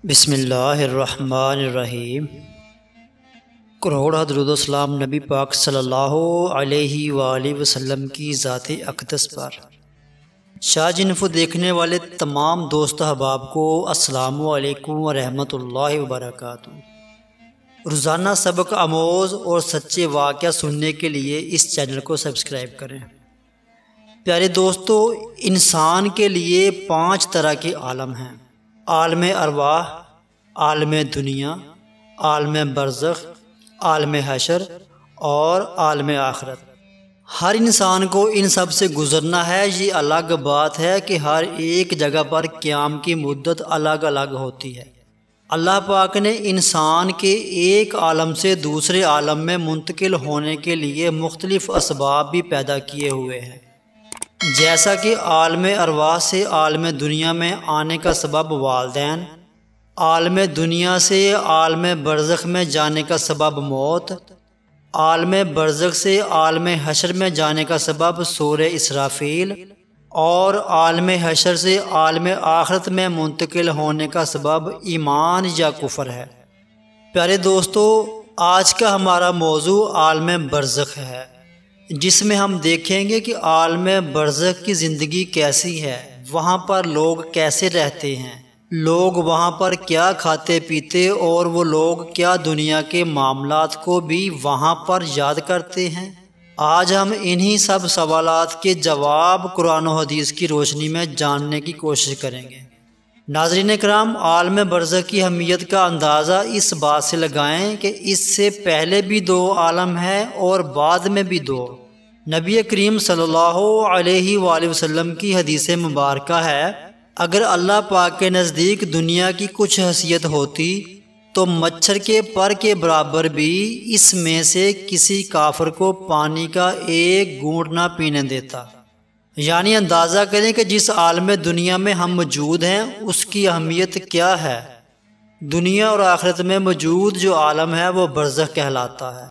بسم اللہ الرحمن الرحیم۔ کروڑ درود و سلام نبی پاک صلی اللہ علیہ وآلہ وسلم کی ذات اقدس پر۔ شاہ انفو دیکھنے والے تمام دوست احباب کو السلام علیکم ورحمۃ اللہ وبرکاتہ۔ روزانہ سبق آموز اور سچے واقعہ سننے کے لیے اس چینل کو سبسکرائب کریں۔ پیارے دوستو، انسان کے لیے 5 طرح کے عالم ہیں: عالم ارواح، عالم دنیا، عالم برزخ، عالم حشر اور عالم آخرت۔ ہر انسان کو ان سب سے گزرنا ہے۔ یہ الگ بات ہے کہ ہر ایک جگہ پر قیام کی مدت الگ الگ ہوتی ہے۔ اللہ پاک نے انسان کے ایک عالم سے دوسرے عالم میں منتقل ہونے کے لیے مختلف اسباب بھی پیدا کیے ہوئے ہیں، جیسا کہ عالم ارواح سے عالم دنیا میں آنے کا سبب والدین، عالم دنیا سے عالم برزخ میں جانے کا سبب موت، عالم برزخ سے عالم حشر میں جانے کا سبب سور اسرافیل، اور عالم حشر سے عالم آخرت میں منتقل ہونے کا سبب ایمان یا کفر ہے۔ پیارے دوستو، آج کا ہمارا موضوع عالم برزخ ہے، جس میں ہم دیکھیں گے کہ عالم برزخ کی زندگی کیسی ہے، وہاں پر لوگ کیسے رہتے ہیں، لوگ وہاں پر کیا کھاتے پیتے، اور وہ لوگ کیا دنیا کے معاملات کو بھی وہاں پر یاد کرتے ہیں۔ آج ہم انہی سب سوالات کے جواب قرآن و حدیث کی روشنی میں جاننے کی کوشش کریں گے۔ ناظرین کرام، عالم برزخ کی اہمیت کا اندازہ اس بات سے لگائیں کہ اس سے پہلے بھی 2 عالم ہیں اور بعد میں بھی 2۔ نبی کریم صلی اللہ علیہ وآلہ وسلم کی حدیث مبارکہ ہے، اگر اللہ پاک کے نزدیک دنیا کی کچھ حیثیت ہوتی تو مچھر کے پر کے برابر بھی اس میں سے کسی کافر کو پانی کا ایک گھونٹ نہ پینے دیتا۔ یعنی اندازہ کریں کہ جس عالم دنیا میں ہم موجود ہیں اس کی اہمیت کیا ہے۔ دنیا اور آخرت میں موجود جو عالم ہے وہ برزخ کہلاتا ہے۔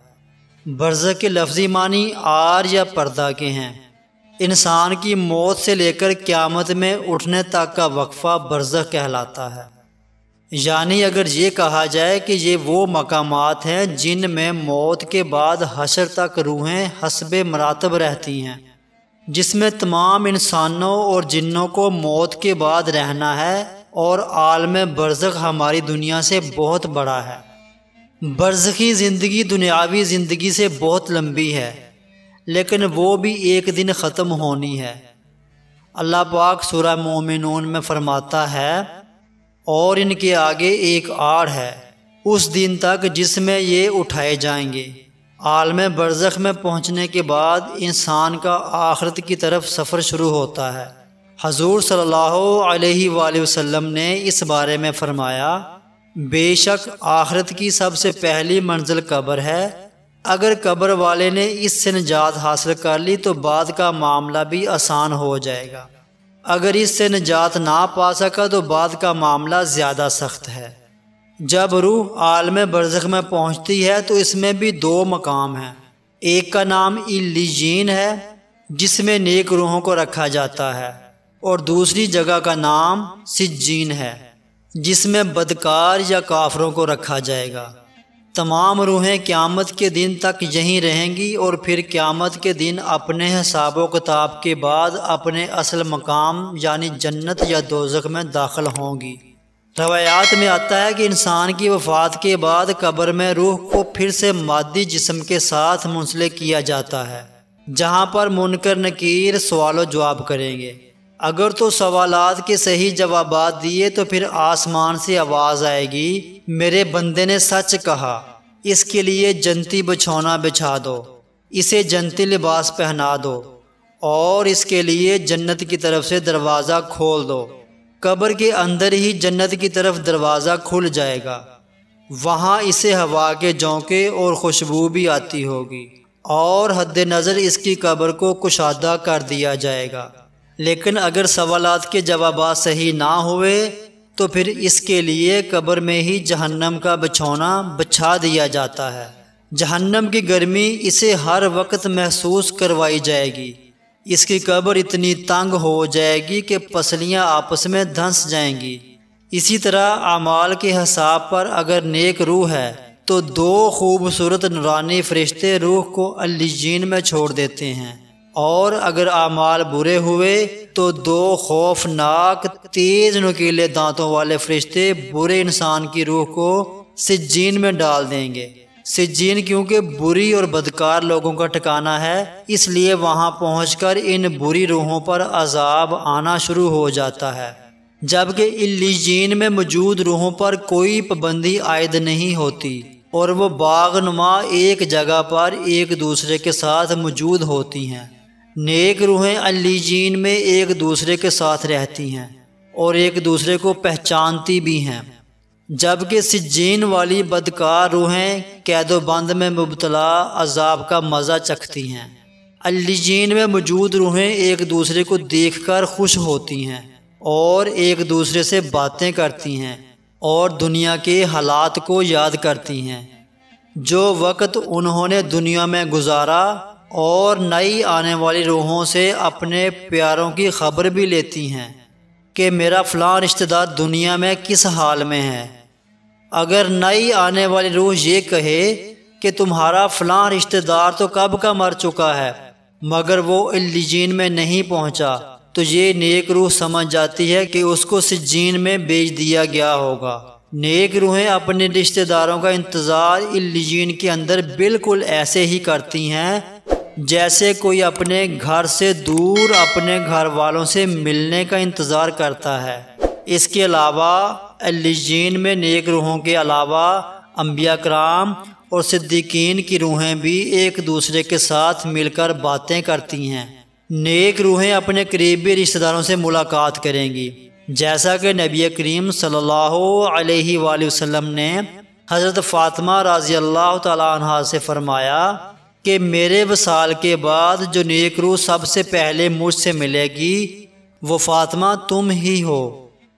برزخ کے لفظی معنی عار یا پردہ کے ہیں۔ انسان کی موت سے لے کر قیامت میں اٹھنے تک کا وقفہ برزخ کہلاتا ہے۔ یعنی اگر یہ کہا جائے کہ یہ وہ مقامات ہیں جن میں موت کے بعد حشر تک روحیں حسب مراتب رہتی ہیں، جس میں تمام انسانوں اور جنوں کو موت کے بعد رہنا ہے، اور عالم برزخ ہماری دنیا سے بہت بڑا ہے۔ برزخی زندگی دنیاوی زندگی سے بہت لمبی ہے، لیکن وہ بھی ایک دن ختم ہونی ہے۔ اللہ پاک سورہ مومنون میں فرماتا ہے، اور ان کے آگے ایک آڑ ہے اس دن تک جس میں یہ اٹھائے جائیں گے۔ عالم برزخ میں پہنچنے کے بعد انسان کا آخرت کی طرف سفر شروع ہوتا ہے۔ حضور صلی اللہ علیہ وآلہ وسلم نے اس بارے میں فرمایا، بے شک آخرت کی سب سے پہلی منزل قبر ہے۔ اگر قبر والے نے اس سے نجات حاصل کر لی تو بعد کا معاملہ بھی آسان ہو جائے گا، اگر اس سے نجات نہ پا سکا تو بعد کا معاملہ زیادہ سخت ہے۔ جب روح عالم برزخ میں پہنچتی ہے تو اس میں بھی 2 مقام ہیں۔ ایک کا نام علیین ہے، جس میں نیک روحوں کو رکھا جاتا ہے، اور دوسری جگہ کا نام سجین ہے، جس میں بدکار یا کافروں کو رکھا جائے گا۔ تمام روحیں قیامت کے دن تک یہیں رہیں گی، اور پھر قیامت کے دن اپنے حساب و کتاب کے بعد اپنے اصل مقام یعنی جنت یا دوزخ میں داخل ہوں گی۔ روایات میں آتا ہے کہ انسان کی وفات کے بعد قبر میں روح کو پھر سے مادی جسم کے ساتھ منسلک کیا جاتا ہے، جہاں پر منکر نکیر سوال و جواب کریں گے۔ اگر تو سوالات کے صحیح جوابات دیے تو پھر آسمان سے آواز آئے گی، میرے بندے نے سچ کہا، اس کے لیے جنتی بچھونا بچھا دو، اسے جنتی لباس پہنا دو، اور اس کے لیے جنت کی طرف سے دروازہ کھول دو۔ قبر کے اندر ہی جنت کی طرف دروازہ کھل جائے گا، وہاں اسے ہوا کے جھونکے اور خوشبو بھی آتی ہوگی، اور حد نظر اس کی قبر کو کشادہ کر دیا جائے گا۔ لیکن اگر سوالات کے جوابات صحیح نہ ہوئے تو پھر اس کے لیے قبر میں ہی جہنم کا بچھونا بچھا دیا جاتا ہے۔ جہنم کی گرمی اسے ہر وقت محسوس کروائی جائے گی۔ اس کی قبر اتنی تنگ ہو جائے گی کہ پسلیاں آپس میں دھنس جائیں گی۔ اسی طرح اعمال کے حساب پر اگر نیک روح ہے تو 2 خوبصورت نورانی فرشتے روح کو علیین میں چھوڑ دیتے ہیں، اور اگر اعمال برے ہوئے تو 2 خوفناک تیز نکیلے دانتوں والے فرشتے برے انسان کی روح کو سجین میں ڈال دیں گے۔ سجین کیونکہ بری اور بدکار لوگوں کا ٹھکانہ ہے، اس لیے وہاں پہنچ کر ان بری روحوں پر عذاب آنا شروع ہو جاتا ہے، جبکہ علیین میں موجود روحوں پر کوئی پابندی عائد نہیں ہوتی، اور وہ باغ نما ایک جگہ پر ایک دوسرے کے ساتھ موجود ہوتی ہیں۔ نیک روحیں علیین میں ایک دوسرے کے ساتھ رہتی ہیں اور ایک دوسرے کو پہچانتی بھی ہیں، جبکہ سجین والی بدکار روحیں قید و بند میں مبتلا عذاب کا مزہ چکھتی ہیں۔ علیین میں موجود روحیں ایک دوسرے کو دیکھ کر خوش ہوتی ہیں اور ایک دوسرے سے باتیں کرتی ہیں اور دنیا کے حالات کو یاد کرتی ہیں، جو وقت انہوں نے دنیا میں گزارا، اور نئی آنے والی روحوں سے اپنے پیاروں کی خبر بھی لیتی ہیں کہ میرا فلاں رشتہ دار دنیا میں کس حال میں ہے۔ اگر نئی آنے والی روح یہ کہے کہ تمہارا فلاں رشتہ دار تو کب کا مر چکا ہے مگر وہ علیین میں نہیں پہنچا، تو یہ نیک روح سمجھ جاتی ہے کہ اس کو سجین میں بیچ دیا گیا ہوگا۔ نیک روحیں اپنے رشتہ داروں کا انتظار علیین کے اندر بالکل ایسے ہی کرتی ہیں جیسے کوئی اپنے گھر سے دور اپنے گھر والوں سے ملنے کا انتظار کرتا ہے۔ اس کے علاوہ علیین میں نیک روحوں کے علاوہ انبیاء کرام اور صدیقین کی روحیں بھی ایک دوسرے کے ساتھ مل کر باتیں کرتی ہیں۔ نیک روحیں اپنے قریبی رشتہ داروں سے ملاقات کریں گی، جیسا کہ نبی کریم صلی اللہ علیہ وآلہ وسلم نے حضرت فاطمہ رضی اللہ تعالی عنہا سے فرمایا کہ میرے وصال کے بعد جو نیک روح سب سے پہلے مجھ سے ملے گی وہ فاطمہ تم ہی ہو،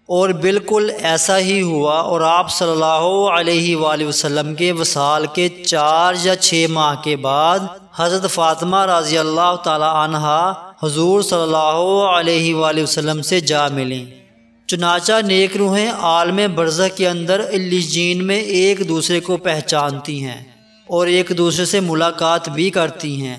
اور بالکل ایسا ہی ہوا، اور آپ صلی اللہ علیہ وآلہ وسلم کے وصال کے 4 یا 6 ماہ کے بعد حضرت فاطمہ رضی اللہ تعالی عنہا حضور صلی اللہ علیہ وآلہ وسلم سے جا ملیں۔ چنانچہ نیک روحیں عالم برزخ کے اندر علیین میں ایک دوسرے کو پہچانتی ہیں اور ایک دوسرے سے ملاقات بھی کرتی ہیں،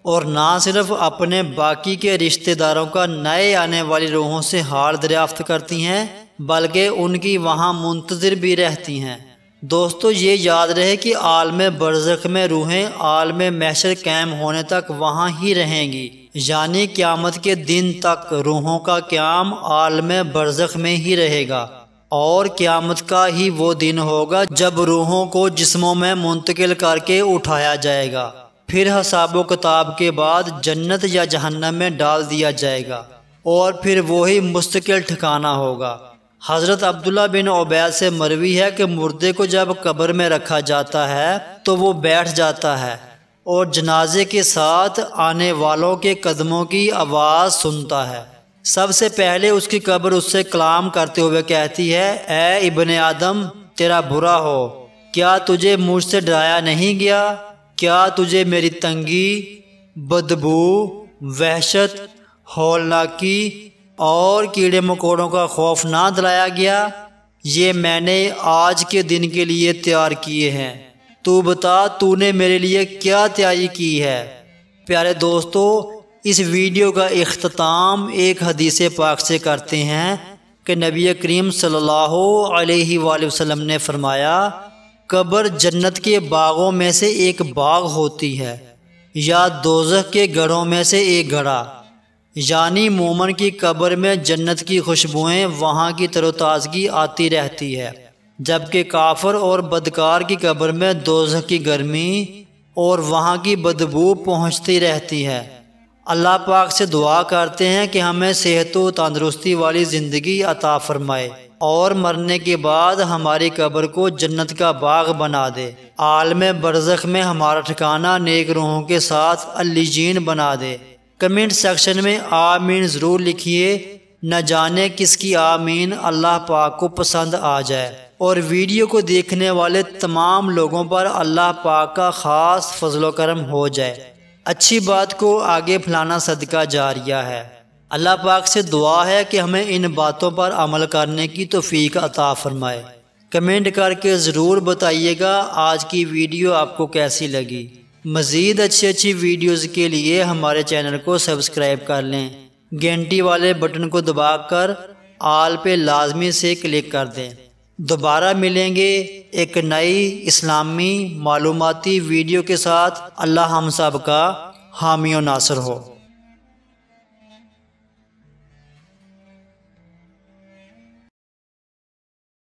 اور نہ صرف اپنے باقی کے رشتہ داروں کا نئے آنے والی روحوں سے حال دریافت کرتی ہیں بلکہ ان کی وہاں منتظر بھی رہتی ہیں۔ دوستو، یہ یاد رہے کہ عالم برزخ میں روحیں عالم محشر قائم ہونے تک وہاں ہی رہیں گی، یعنی قیامت کے دن تک روحوں کا قیام عالم برزخ میں ہی رہے گا، اور قیامت کا ہی وہ دن ہوگا جب روحوں کو جسموں میں منتقل کر کے اٹھایا جائے گا، پھر حساب و کتاب کے بعد جنت یا جہنم میں ڈال دیا جائے گا، اور پھر وہی مستقل ٹھکانہ ہوگا۔ حضرت عبداللہ بن عبید سے مروی ہے کہ مردے کو جب قبر میں رکھا جاتا ہے تو وہ بیٹھ جاتا ہے اور جنازے کے ساتھ آنے والوں کے قدموں کی آواز سنتا ہے۔ سب سے پہلے اس کی قبر اس سے کلام کرتے ہوئے کہتی ہے، اے ابن آدم، تیرا برا ہو، کیا تجھے مجھ سے ڈرایا نہیں گیا؟ کیا تجھے میری تنگی، بدبو، وحشت، ہولناکی اور کیڑے مکوڑوں کا خوف نہ دلایا گیا؟ یہ میں نے آج کے دن کے لیے تیار کیے ہیں، تو بتا تو نے میرے لیے کیا تیاری کی ہے؟ پیارے دوستو، اس ویڈیو کا اختتام ایک حدیث پاک سے کرتے ہیں کہ نبی کریم صلی اللہ علیہ وآلہ وسلم نے فرمایا، قبر جنت کے باغوں میں سے ایک باغ ہوتی ہے یا دوزخ کے گڑھوں میں سے ایک گڑھا، یعنی مومن کی قبر میں جنت کی خوشبوئیں وہاں کی تر و تازگی آتی رہتی ہے، جبکہ کافر اور بدکار کی قبر میں دوزخ کی گرمی اور وہاں کی بدبو پہنچتی رہتی ہے۔ اللہ پاک سے دعا کرتے ہیں کہ ہمیں صحت و تندرستی والی زندگی عطا فرمائے اور مرنے کے بعد ہماری قبر کو جنت کا باغ بنا دے، عالم برزخ میں ہمارا ٹھکانہ نیک روحوں کے ساتھ علیین بنا دے۔ کمنٹ سیکشن میں آمین ضرور لکھیے، نہ جانے کس کی آمین اللہ پاک کو پسند آ جائے، اور ویڈیو کو دیکھنے والے تمام لوگوں پر اللہ پاک کا خاص فضل و کرم ہو جائے۔ اچھی بات کو آگے پھیلانا صدقہ جاریہ ہے۔ اللہ پاک سے دعا ہے کہ ہمیں ان باتوں پر عمل کرنے کی توفیق عطا فرمائے۔ کمنٹ کر کے ضرور بتائیے گا آج کی ویڈیو آپ کو کیسی لگی۔ مزید اچھی ویڈیوز کے لیے ہمارے چینل کو سبسکرائب کر لیں، گھنٹی والے بٹن کو دبا کر آل پہ لازمی سے کلک کر دیں۔ دوبارہ ملیں گے ایک نئی اسلامی معلوماتی ویڈیو کے ساتھ۔ اللہ ہم سب کا حامی و ناصر ہو۔